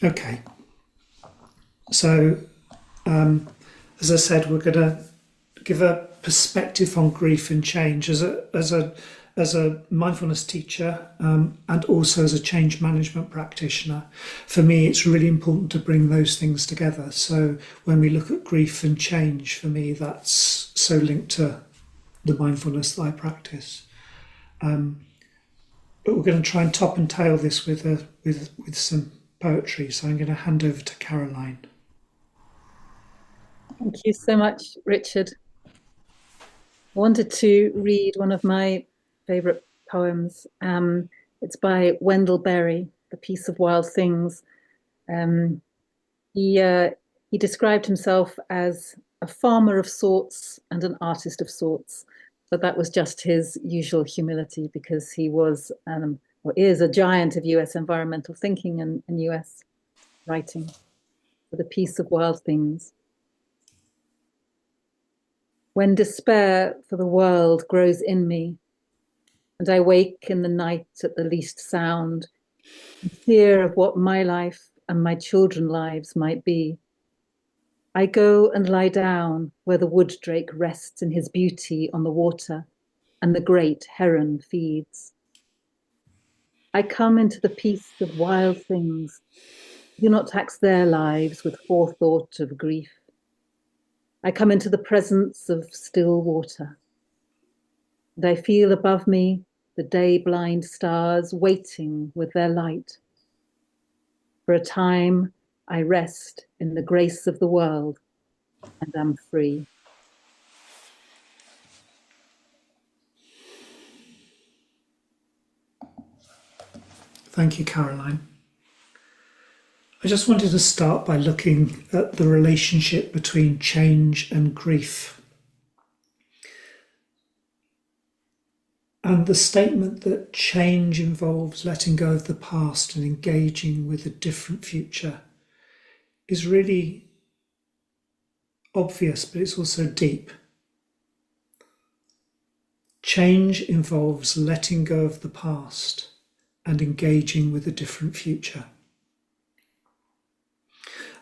Okay, so as I said, we're going to give a perspective on grief and change as a mindfulness teacher, and also as a change management practitioner. For me, it's really important to bring those things together. So when we look at grief and change, for me, that's so linked to the mindfulness that I practice. But we're going to try and top and tail this with some poetry. So I'm going to hand over to Caroline. Thank you so much, Richard. I wanted to read one of my favorite poems. It's by Wendell Berry, The Peace of Wild Things. Um, he described himself as a farmer of sorts and an artist of sorts, but that was just his usual humility because he was or is a giant of US environmental thinking and US writing. For The Peace of Wild Things. When despair for the world grows in me, and I wake in the night at the least sound, in fear of what my life and my children's lives might be, I go and lie down where the wood drake rests in his beauty on the water, and the great heron feeds. I come into the peace of wild things, do not tax their lives with forethought of grief. I come into the presence of still water, and I feel above me the day-blind stars waiting with their light. For a time, I rest in the grace of the world and am free. Thank you, Caroline. I just wanted to start by looking at the relationship between change and grief. And the statement that change involves letting go of the past and engaging with a different future is really obvious, but it's also deep. Change involves letting go of the past and engaging with a different future.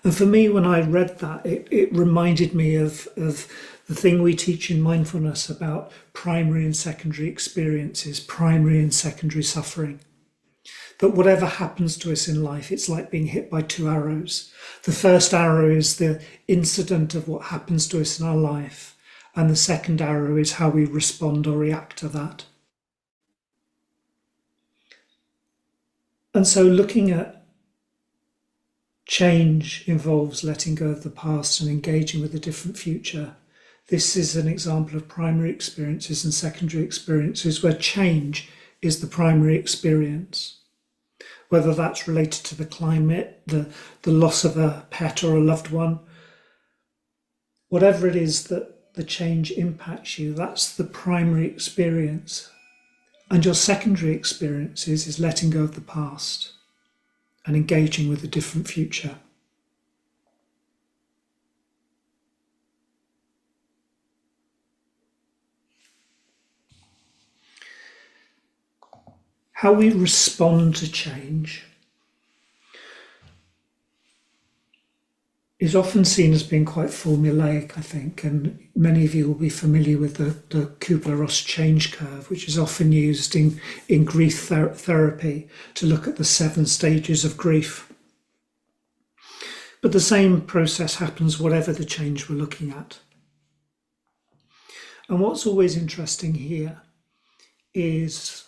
And for me, when I read that, it reminded me of the thing we teach in mindfulness about primary and secondary experiences, primary and secondary suffering. That whatever happens to us in life, it's like being hit by two arrows. The first arrow is the incident of what happens to us in our life, and the second arrow is how we respond or react to that. And so looking at change involves letting go of the past and engaging with a different future. This is an example of primary experiences and secondary experiences where change is the primary experience. Whether that's related to the climate, the loss of a pet or a loved one, whatever it is that the change impacts you, that's the primary experience. And your secondary experiences is letting go of the past and engaging with a different future. How we respond to change is often seen as being quite formulaic, I think, and many of you will be familiar with the Kubler-Ross change curve, which is often used in grief therapy to look at the 7 stages of grief. But the same process happens whatever the change we're looking at. And what's always interesting here is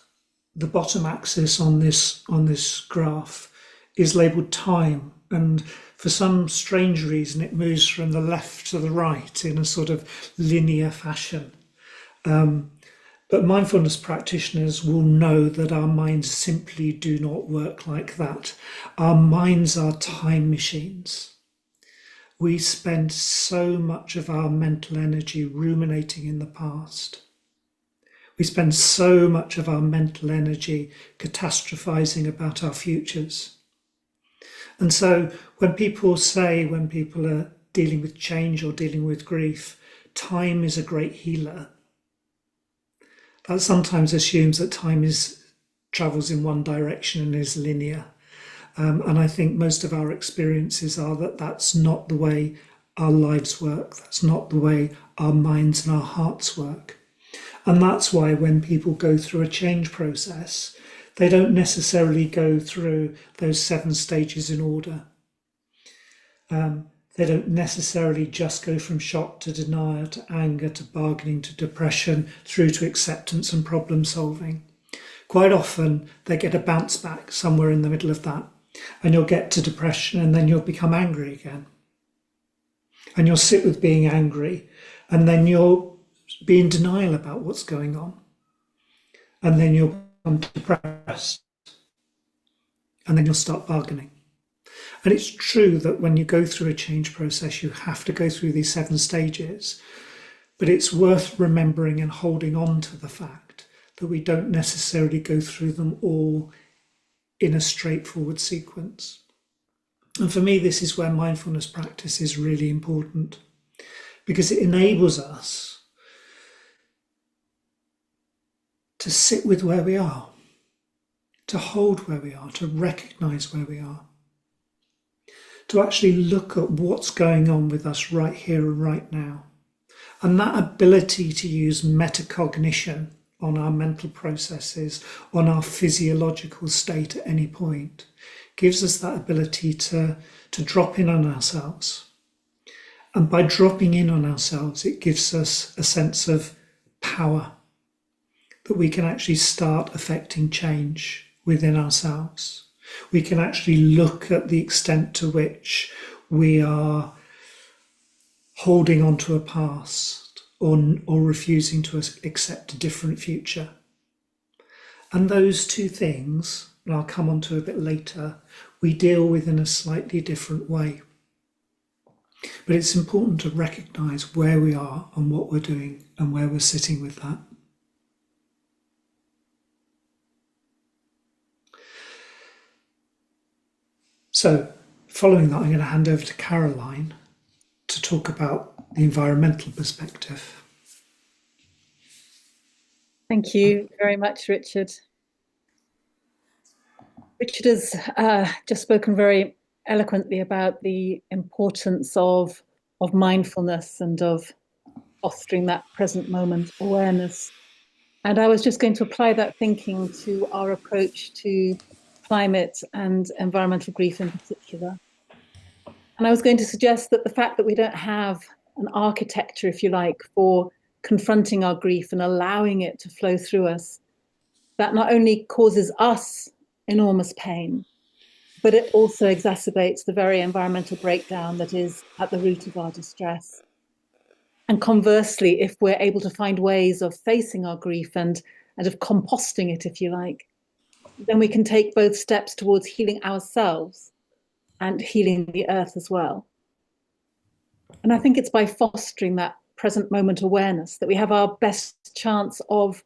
the bottom axis on this graph is labelled time, and for some strange reason it moves from the left to the right in a sort of linear fashion. But mindfulness practitioners will know that our minds simply do not work like that. Our minds are time machines. We spend so much of our mental energy ruminating in the past. We spend so much of our mental energy catastrophizing about our futures. And so when people are dealing with change or dealing with grief, time is a great healer, that sometimes assumes that time travels in one direction and is linear. And I think most of our experiences are that that's not the way our lives work. That's not the way our minds and our hearts work. And that's why when people go through a change process, they don't necessarily go through those 7 stages in order. They don't necessarily just go from shock to denial to anger to bargaining to depression through to acceptance and problem solving. Quite often they get a bounce back somewhere in the middle of that, and you'll get to depression and then you'll become angry again. And you'll sit with being angry, and then you'll be in denial about what's going on. And then you'll become depressed. And then you'll start bargaining. And it's true that when you go through a change process, you have to go through these 7 stages. But it's worth remembering and holding on to the fact that we don't necessarily go through them all in a straightforward sequence. And for me, this is where mindfulness practice is really important, because it enables us to sit with where we are, to hold where we are, to recognize where we are, to actually look at what's going on with us right here and right now. And that ability to use metacognition on our mental processes, on our physiological state at any point, gives us that ability to drop in on ourselves. And by dropping in on ourselves, it gives us a sense of power, that we can actually start affecting change within ourselves. We can actually look at the extent to which we are holding on to a past or refusing to accept a different future. And those 2 things, and I'll come on to a bit later, we deal with in a slightly different way. But it's important to recognise where we are and what we're doing and where we're sitting with that. So, following that, I'm going to hand over to Caroline to talk about the environmental perspective. Thank you very much, Richard. Richard has just spoken very eloquently about the importance of mindfulness and of fostering that present moment awareness. And I was just going to apply that thinking to our approach to climate and environmental grief in particular. And I was going to suggest that the fact that we don't have an architecture, if you like, for confronting our grief and allowing it to flow through us, that not only causes us enormous pain, but it also exacerbates the very environmental breakdown that is at the root of our distress. And conversely, if we're able to find ways of facing our grief and of composting it, if you like, then we can take both steps towards healing ourselves and healing the earth as well. And I think it's by fostering that present moment awareness that we have our best chance of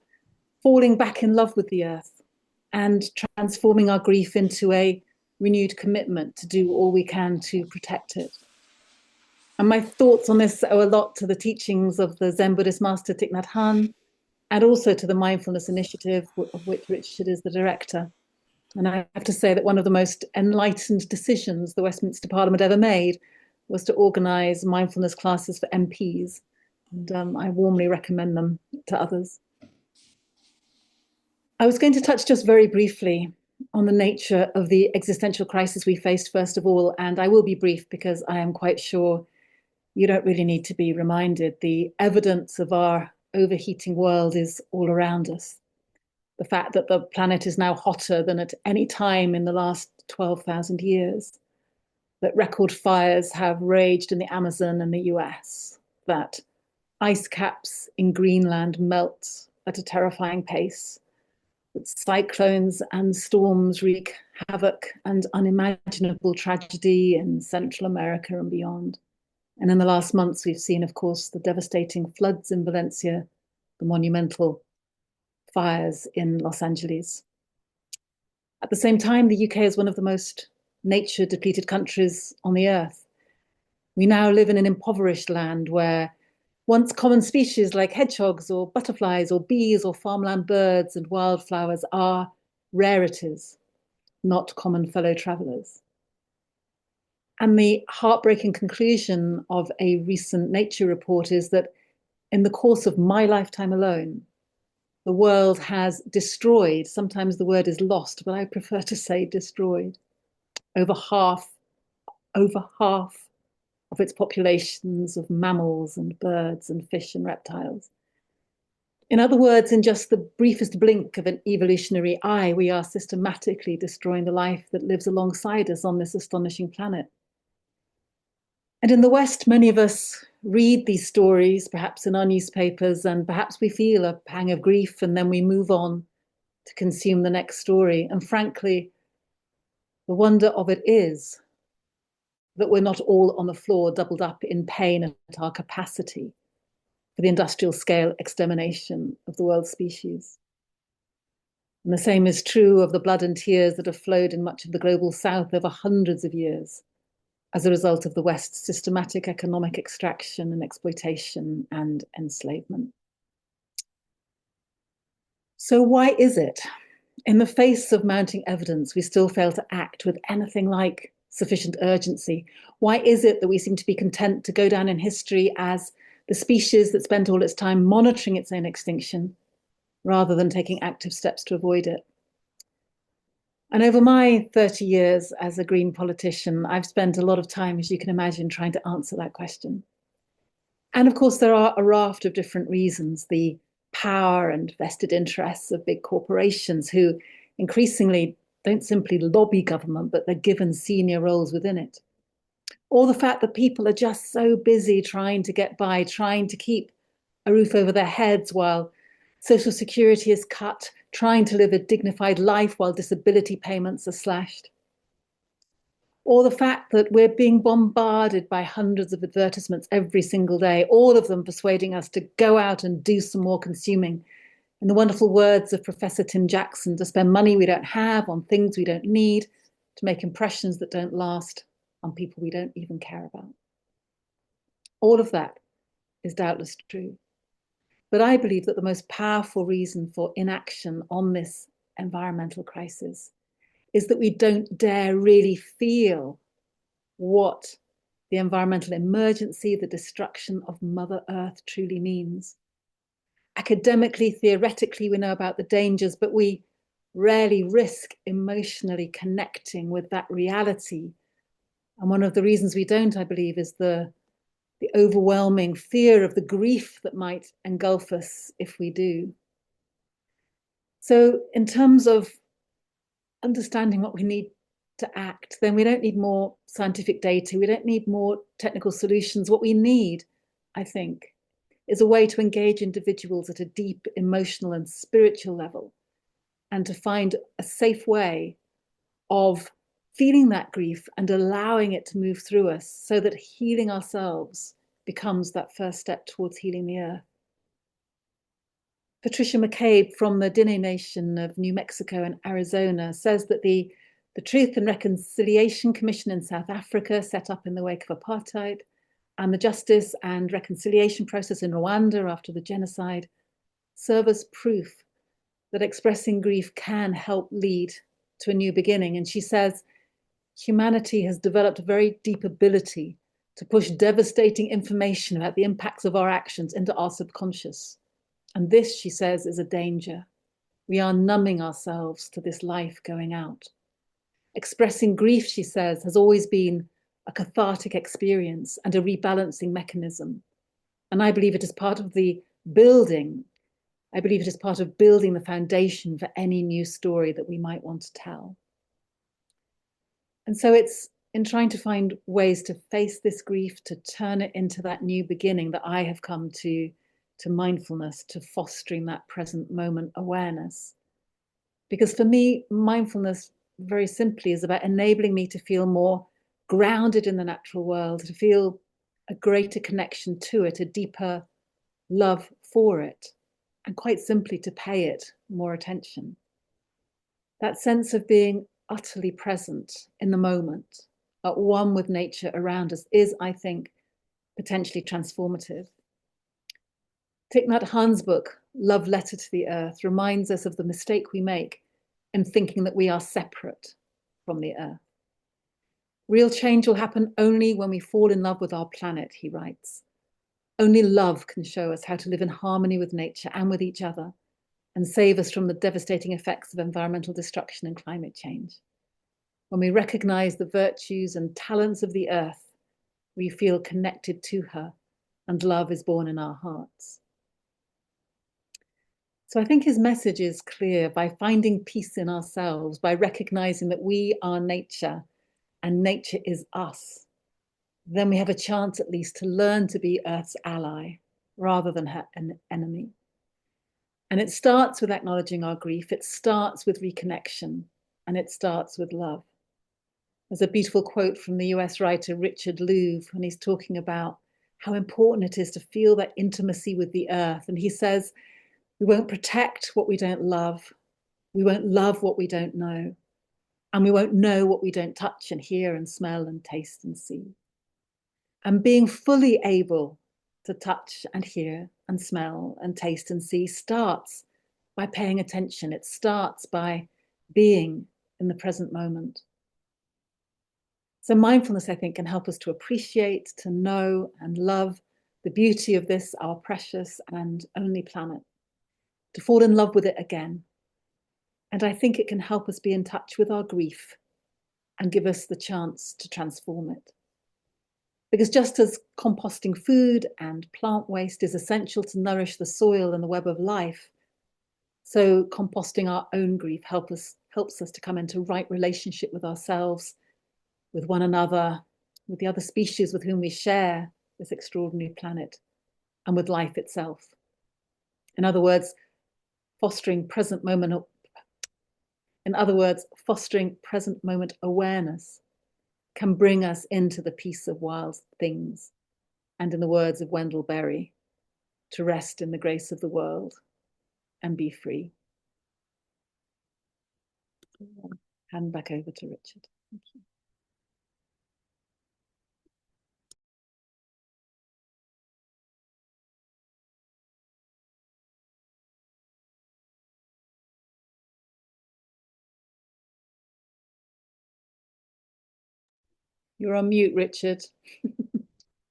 falling back in love with the earth and transforming our grief into a renewed commitment to do all we can to protect it. And my thoughts on this owe a lot to the teachings of the Zen Buddhist master Thich Nhat Hanh, and also to the Mindfulness Initiative, of which Richard is the director. And I have to say that one of the most enlightened decisions the Westminster Parliament ever made was to organise mindfulness classes for MPs. And I warmly recommend them to others. I was going to touch just very briefly on the nature of the existential crisis we faced, first of all, and I will be brief because I am quite sure you don't really need to be reminded. The evidence of our overheating world is all around us. The fact that the planet is now hotter than at any time in the last 12,000 years, that record fires have raged in the Amazon and the US, that ice caps in Greenland melt at a terrifying pace, that cyclones and storms wreak havoc and unimaginable tragedy in Central America and beyond. And in the last months, we've seen, of course, the devastating floods in Valencia, the monumental fires in Los Angeles. At the same time, the UK is one of the most nature-depleted countries on the earth. We now live in an impoverished land where once common species like hedgehogs or butterflies or bees or farmland birds and wildflowers are rarities. not common fellow travelers. And the heartbreaking conclusion of a recent Nature report is that in the course of my lifetime alone, the world has destroyed, sometimes the word is lost, but I prefer to say destroyed, over half of its populations of mammals and birds and fish and reptiles. In other words, in just the briefest blink of an evolutionary eye, we are systematically destroying the life that lives alongside us on this astonishing planet. And in the West, many of us read these stories, perhaps in our newspapers, and perhaps we feel a pang of grief, and then we move on to consume the next story. And frankly, the wonder of it is that we're not all on the floor doubled up in pain at our capacity for the industrial scale extermination of the world's species. And the same is true of the blood and tears that have flowed in much of the global South over hundreds of years as a result of the West's systematic economic extraction and exploitation and enslavement. So why is it, in the face of mounting evidence, we still fail to act with anything like sufficient urgency? Why is it that we seem to be content to go down in history as the species that spent all its time monitoring its own extinction rather than taking active steps to avoid it? And over my 30 years as a Green politician, I've spent a lot of time, as you can imagine, trying to answer that question. And of course, there are a raft of different reasons: the power and vested interests of big corporations who increasingly don't simply lobby government, but they're given senior roles within it. Or the fact that people are just so busy trying to get by, trying to keep a roof over their heads while Social Security is cut, trying to live a dignified life while disability payments are slashed. Or the fact that we're being bombarded by hundreds of advertisements every single day, all of them persuading us to go out and do some more consuming. In the wonderful words of Professor Tim Jackson, to spend money we don't have on things we don't need, to make impressions that don't last on people we don't even care about. All of that is doubtless true. But I believe that the most powerful reason for inaction on this environmental crisis is that we don't dare really feel what the environmental emergency, the destruction of Mother Earth truly means. Academically, theoretically, we know about the dangers, but we rarely risk emotionally connecting with that reality. And one of the reasons we don't, I believe, is the overwhelming fear of the grief that might engulf us if we do. So in terms of understanding what we need to act, then we don't need more scientific data. We don't need more technical solutions. What we need, I think, is a way to engage individuals at a deep emotional and spiritual level, and to find a safe way of feeling that grief and allowing it to move through us so that healing ourselves becomes that first step towards healing the earth. Patricia McCabe from the Diné Nation of New Mexico and Arizona says that the Truth and Reconciliation Commission in South Africa, set up in the wake of apartheid, and the justice and reconciliation process in Rwanda after the genocide serve as proof that expressing grief can help lead to a new beginning. And she says, humanity has developed a very deep ability to push devastating information about the impacts of our actions into our subconscious. And this, she says, is a danger. We are numbing ourselves to this life going out. Expressing grief, she says, has always been a cathartic experience and a rebalancing mechanism. And I believe it is part of the building. I believe it is part of building the foundation for any new story that we might want to tell. And so it's in trying to find ways to face this grief, to turn it into that new beginning, that I have come to mindfulness, to fostering that present moment awareness. Because for me, mindfulness, very simply, is about enabling me to feel more grounded in the natural world, to feel a greater connection to it, a deeper love for it, and quite simply to pay it more attention. That sense of being utterly present in the moment, at one with nature around us, is, I think, potentially transformative. Thich Nhat Hanh's book, Love Letter to the Earth, reminds us of the mistake we make in thinking that we are separate, from the earth. Real change will happen only when we fall in love with our planet, he writes. Only love can show us how to live in harmony with nature and with each other and save us from the devastating effects of environmental destruction and climate change. When we recognize the virtues and talents of the earth, we feel connected to her and love is born in our hearts. So I think his message is clear: by finding peace in ourselves, by recognizing that we are nature and nature is us, then we have a chance at least to learn to be Earth's ally rather than her enemy. And it starts with acknowledging our grief, it starts with reconnection, and it starts with love. There's a beautiful quote from the US writer Richard Louv when he's talking about how important it is to feel that intimacy with the earth. And he says, we won't protect what we don't love, we won't love what we don't know, and we won't know what we don't touch and hear and smell and taste and see. And being fully able to touch and hear and smell and taste and see starts by paying attention. It starts by being in the present moment. So mindfulness, I think, can help us to appreciate, to know and love the beauty of this, our precious and only planet, to fall in love with it again. And I think it can help us be in touch with our grief and give us the chance to transform it. Because just as composting food and plant waste is essential to nourish the soil and the web of life, so composting our own grief helps us to come into right relationship with ourselves, with one another, with the other species with whom we share this extraordinary planet, and with life itself. In other words, fostering present moment awareness can bring us into the peace of wild things, and in the words of Wendell Berry, to rest in the grace of the world and be free. Hand back over to Richard. Thank you. You're on mute, Richard.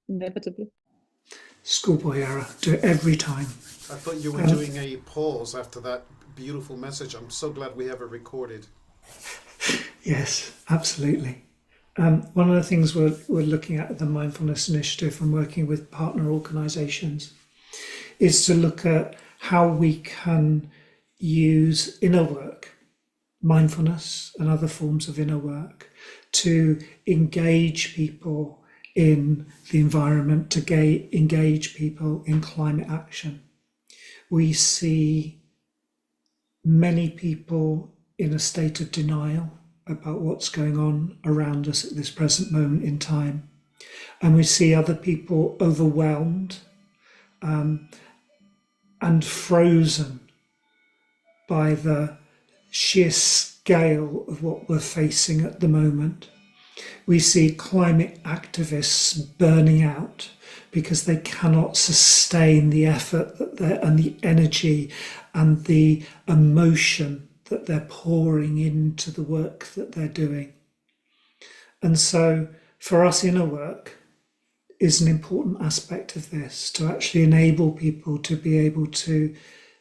Inevitably. Schoolboy error. Do it every time. I thought you were doing a pause after that beautiful message. I'm so glad we have it recorded. Yes, absolutely. One of the things we're looking at the Mindfulness Initiative and working with partner organisations is to look at how we can use inner work, mindfulness and other forms of inner work, to engage people in the environment, to engage people in climate action. We see many people in a state of denial about what's going on around us at this present moment in time. And we see other people overwhelmed and frozen by the sheer scale of what we're facing at the moment. We see climate activists burning out because they cannot sustain the effort and the energy and the emotion that they're pouring into the work that they're doing. And so for us, inner work is an important aspect of this, to actually enable people to be able to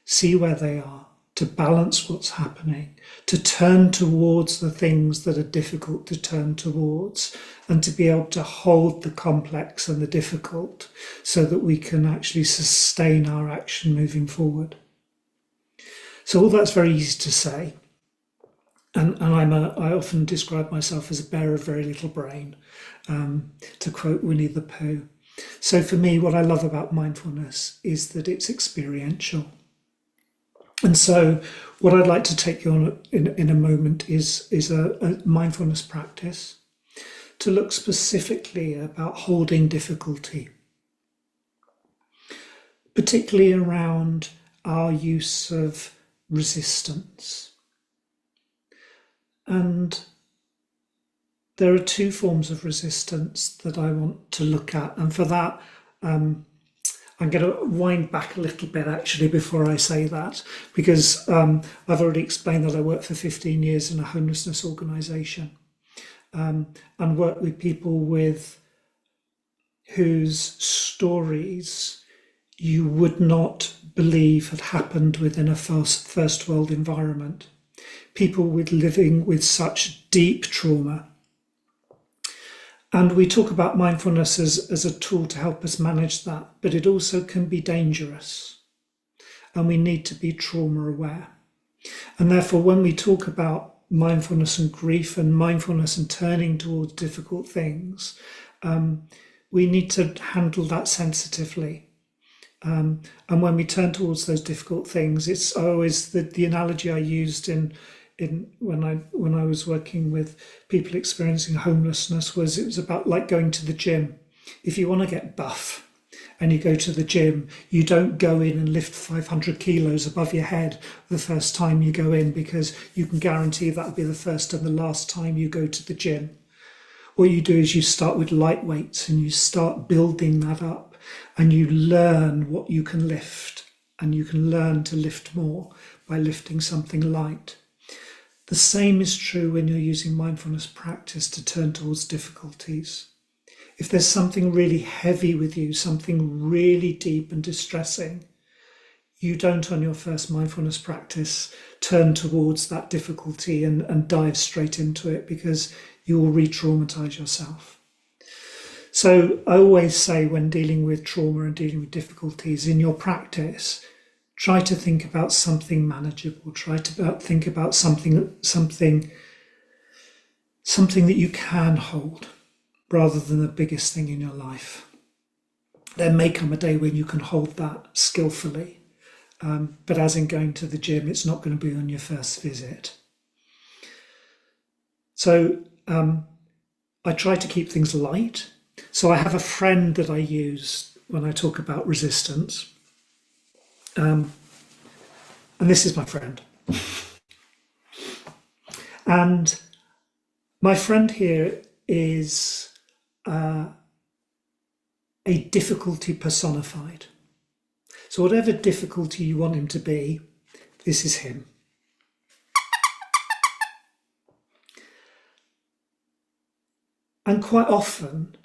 see where they are, to balance what's happening, to turn towards the things that are difficult to turn towards, and to be able to hold the complex and the difficult so that we can actually sustain our action moving forward. So all that's very easy to say. And I often describe myself as a bear of very little brain, to quote Winnie the Pooh. So for me, what I love about mindfulness is that it's experiential. And so what I'd like to take you on in a moment is a mindfulness practice to look specifically about holding difficulty, particularly around our use of resistance. And there are two forms of resistance that I want to look at. And for that, I'm going to wind back a little bit actually before I say that, because I've already explained that I worked for 15 years in a homelessness organisation. and work with people whose stories you would not believe had happened within a first world environment. People living with such deep trauma. And we talk about mindfulness as a tool to help us manage that, but it also can be dangerous. And we need to be trauma aware. And therefore, when we talk about mindfulness and grief and mindfulness and turning towards difficult things, we need to handle that sensitively. And when we turn towards those difficult things, it's always the analogy I used when I was working with people experiencing homelessness it was about like going to the gym. If you want to get buff and you go to the gym, you don't go in and lift 500 kilos above your head the first time you go in, because you can guarantee that'll be the first and the last time you go to the gym. What you do is you start with light weights and you start building that up, and you learn what you can lift, and you can learn to lift more by lifting something light. The same is true when you're using mindfulness practice to turn towards difficulties. If there's something really heavy with you, something really deep and distressing, you don't, on your first mindfulness practice, turn towards that difficulty and dive straight into it, because you will re-traumatize yourself. So I always say, when dealing with trauma and dealing with difficulties in your practice, try to think about something manageable. Try to think about something that you can hold, rather than the biggest thing in your life. There may come a day when you can hold that skillfully, but as in going to the gym, it's not going to be on your first visit. So I try to keep things light. So I have a friend that I use when I talk about resistance. And this is my friend. And my friend here is a difficulty personified. So whatever difficulty you want him to be, this is him. And quite often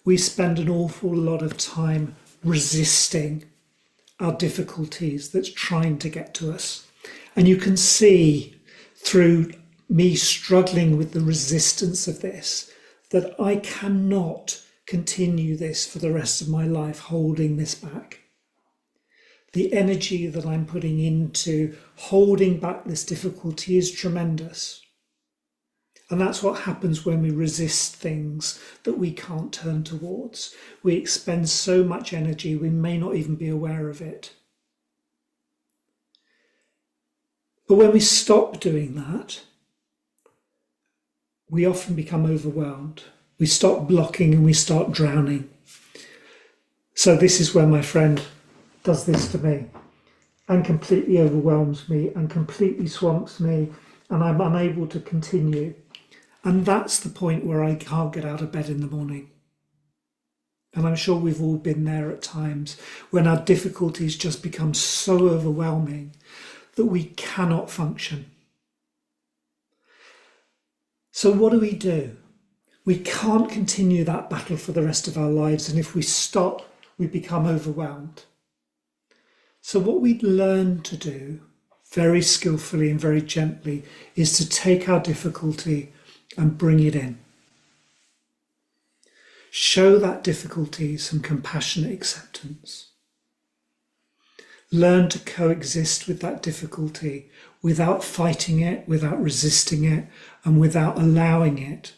we spend an awful lot of time resisting our difficulties that's trying to get to us. And you can see through me struggling with the resistance of this that I cannot continue this for the rest of my life, holding this back. The energy that I'm putting into holding back this difficulty is tremendous. And that's what happens when we resist things that we can't turn towards. We expend so much energy, we may not even be aware of it. But when we stop doing that, we often become overwhelmed. We stop blocking and we start drowning. So this is where my friend does this to me and completely overwhelms me and completely swamps me, and I'm unable to continue. And that's the point where I can't get out of bed in the morning. And I'm sure we've all been there at times when our difficulties just become so overwhelming that we cannot function. So what do? We can't continue that battle for the rest of our lives. And if we stop, we become overwhelmed. So what we learn to do very skillfully and very gently is to take our difficulty and bring it in. Show that difficulty some compassionate acceptance. Learn to coexist with that difficulty without fighting it, without resisting it, and without allowing it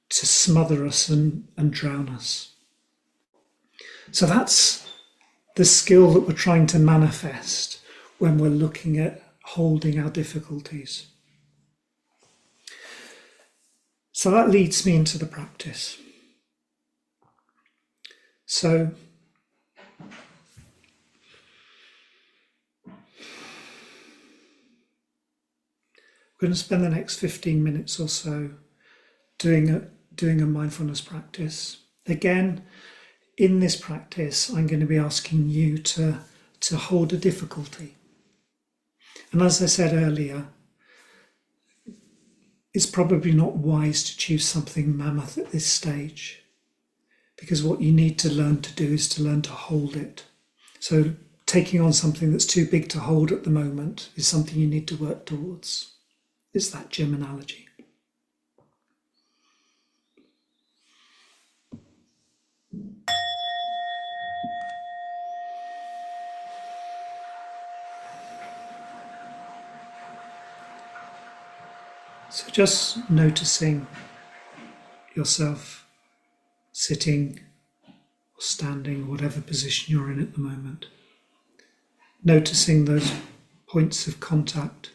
to smother us and drown us. So that's the skill that we're trying to manifest when we're looking at holding our difficulties. So that leads me into the practice. So we're going to spend the next 15 minutes or so doing a mindfulness practice. Again, in this practice, I'm going to be asking you to hold a difficulty. And as I said earlier, it's probably not wise to choose something mammoth at this stage, because what you need to learn to do is to learn to hold it. So taking on something that's too big to hold at the moment is something you need to work towards. It's that gym analogy. So just noticing yourself sitting or standing, whatever position you're in at the moment. Noticing those points of contact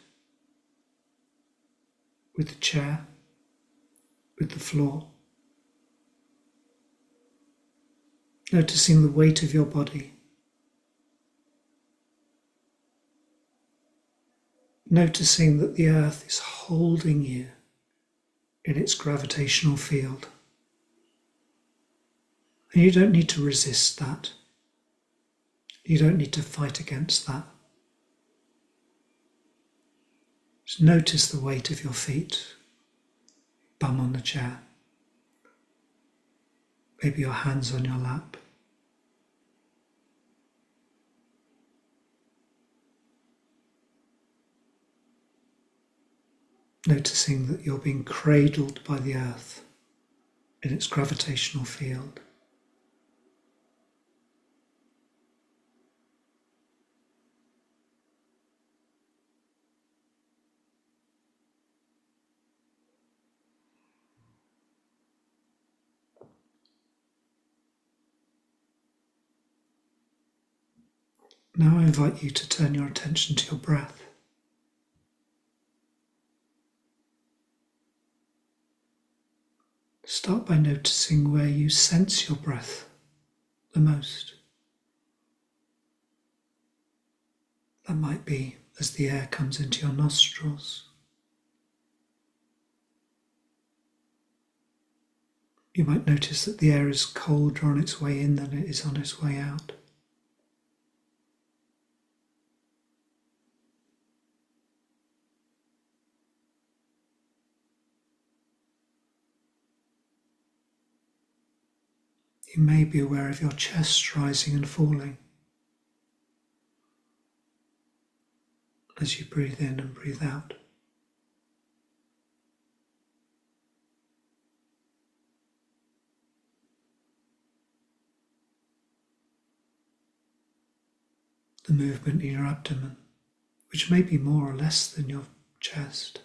with the chair, with the floor. Noticing the weight of your body. Noticing that the earth is holding you in its gravitational field. And you don't need to resist that. You don't need to fight against that. Just notice the weight of your feet, bum on the chair, maybe your hands on your lap. Noticing that you're being cradled by the earth in its gravitational field. Now I invite you to turn your attention to your breath. Start by noticing where you sense your breath the most. That might be as the air comes into your nostrils. You might notice that the air is colder on its way in than it is on its way out. You may be aware of your chest rising and falling as you breathe in and breathe out. The movement in your abdomen, which may be more or less than your chest.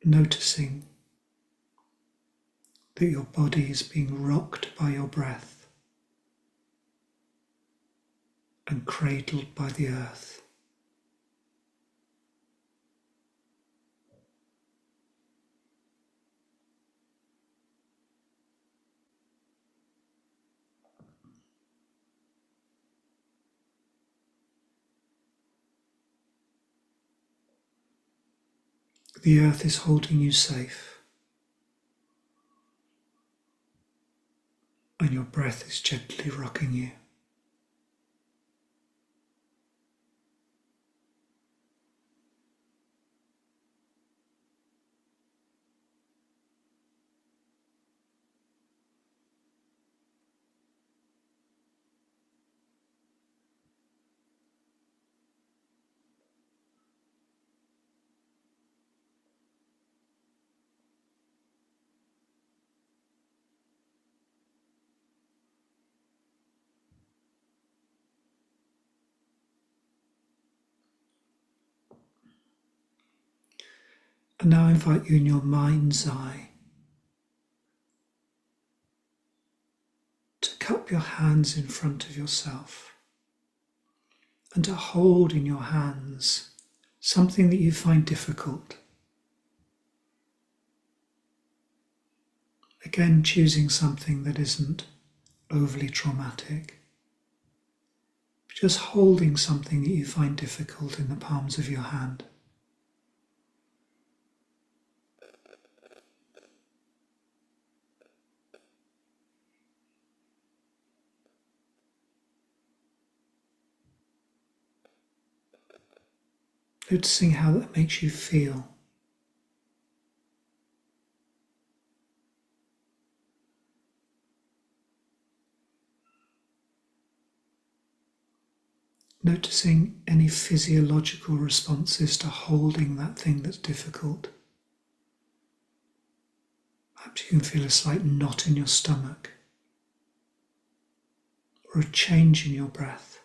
Noticing that your body is being rocked by your breath and cradled by the earth. The earth is holding you safe, and your breath is gently rocking you. And now I invite you in your mind's eye to cup your hands in front of yourself and to hold in your hands something that you find difficult. Again, choosing something that isn't overly traumatic, but just holding something that you find difficult in the palms of your hand. Noticing how that makes you feel. Noticing any physiological responses to holding that thing that's difficult. Perhaps you can feel a slight knot in your stomach, or a change in your breath.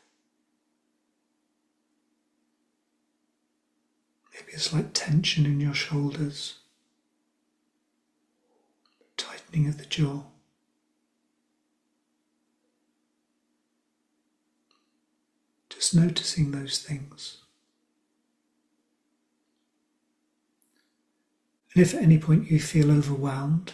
Maybe a slight tension in your shoulders, tightening of the jaw. Just noticing those things. And if at any point you feel overwhelmed,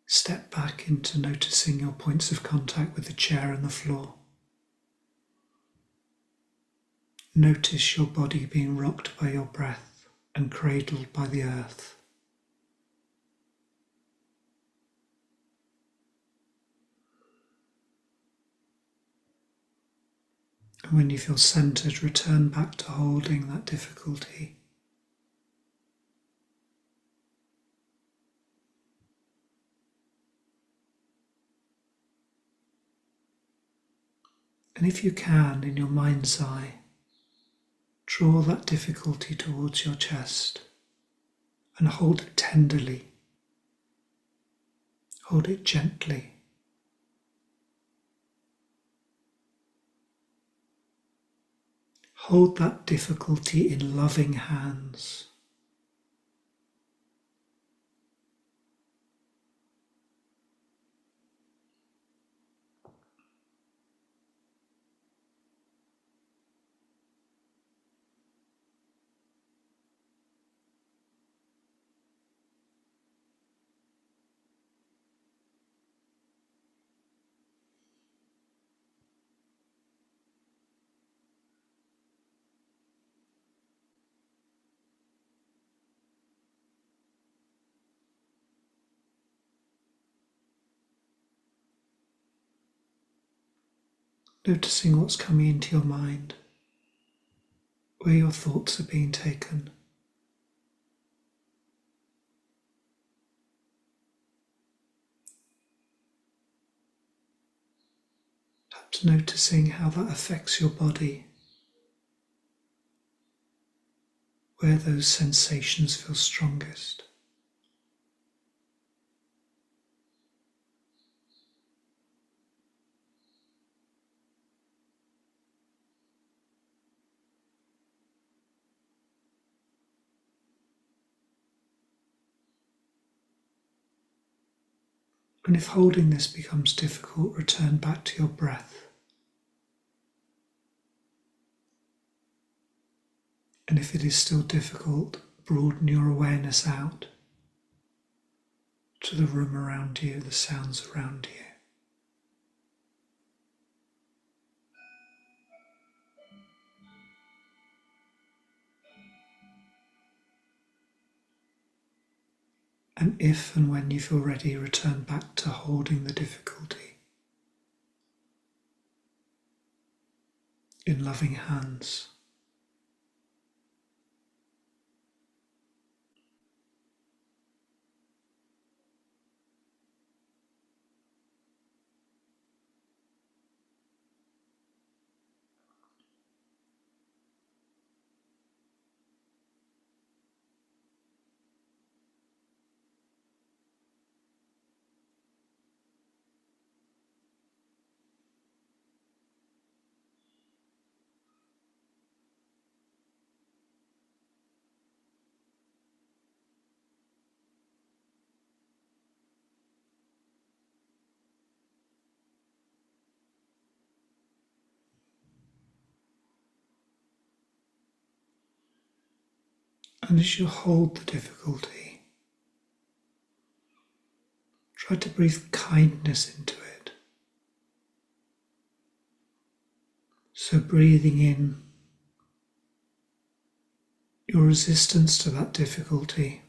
step back into noticing your points of contact with the chair and the floor. Notice your body being rocked by your breath and cradled by the earth. And when you feel centered, return back to holding that difficulty. And if you can, in your mind's eye, draw that difficulty towards your chest and hold it tenderly. Hold it gently. Hold that difficulty in loving hands. Noticing what's coming into your mind, where your thoughts are being taken. Perhaps noticing how that affects your body, where those sensations feel strongest. And if holding this becomes difficult, return back to your breath. And if it is still difficult, broaden your awareness out to the room around you, the sounds around you. And if and when you feel ready, return back to holding the difficulty in loving hands. And as you hold the difficulty, try to breathe kindness into it. So breathing in your resistance to that difficulty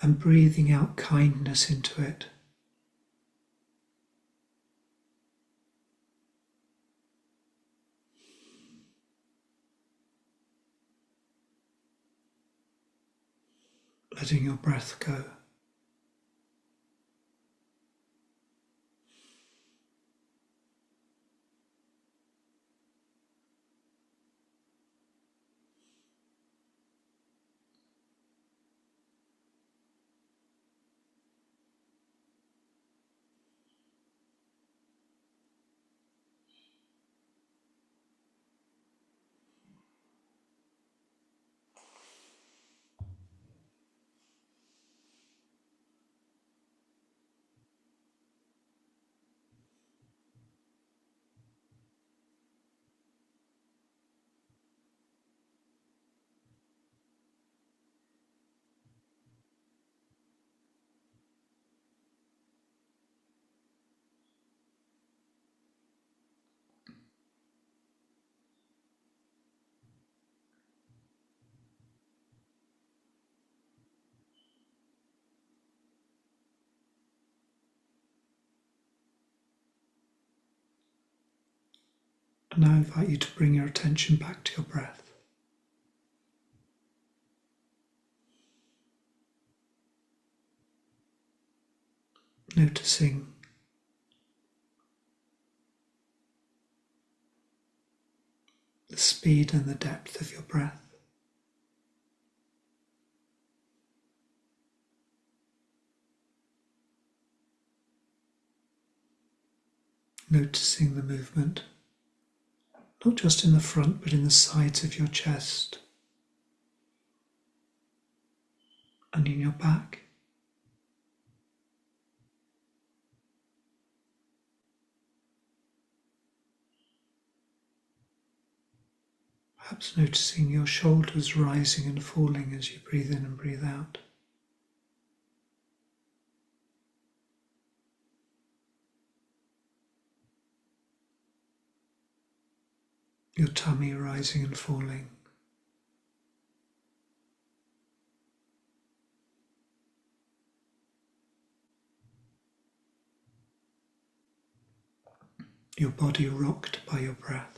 and breathing out kindness into it. letting your breath go. And I invite you to bring your attention back to your breath. Noticing the speed and the depth of your breath. Noticing the movement, not just in the front, but in the sides of your chest and in your back. Perhaps noticing your shoulders rising and falling as you breathe in and breathe out. Your tummy rising and falling. Your body rocked by your breath.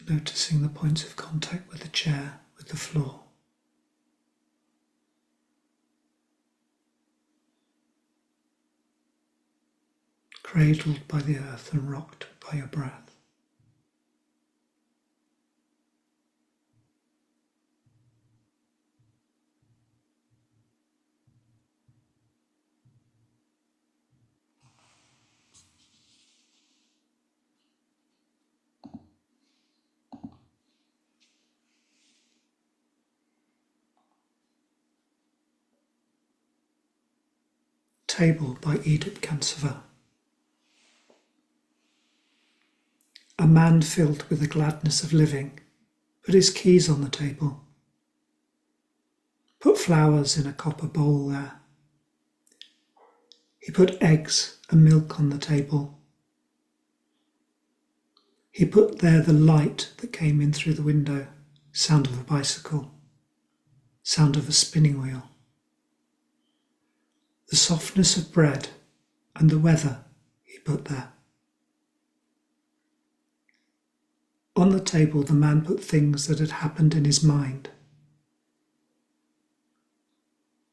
Noticing the points of contact with the chair, with the floor. Cradled by the earth and rocked by your breath. Table by Edith Cansever. A man filled with the gladness of living put his keys on the table, put flowers in a copper bowl there. He put eggs and milk on the table. He put there the light that came in through the window, sound of a bicycle, sound of a spinning wheel. The softness of bread and the weather he put there. On the table, the man put things that had happened in his mind.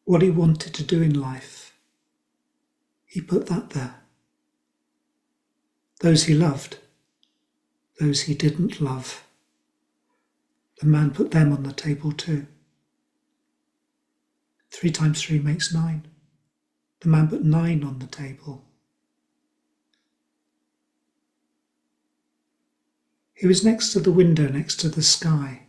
What he wanted to do in life, he put that there. Those he loved, those he didn't love, the man put them on the table too. 3 times 3 makes 9. The man put 9 on the table. He was next to the window, next to the sky.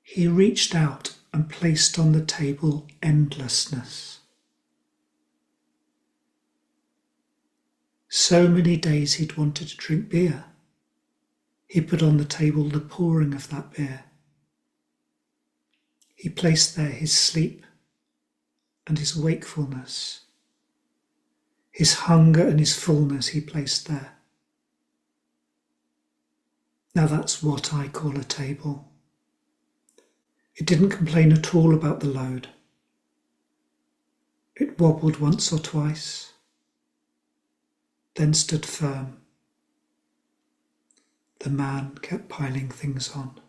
He reached out and placed on the table endlessness. So many days he'd wanted to drink beer. He put on the table the pouring of that beer. He placed there his sleep and his wakefulness. His hunger and his fullness he placed there. Now that's what I call a table. It didn't complain at all about the load. It wobbled once or twice, then stood firm. The man kept piling things on.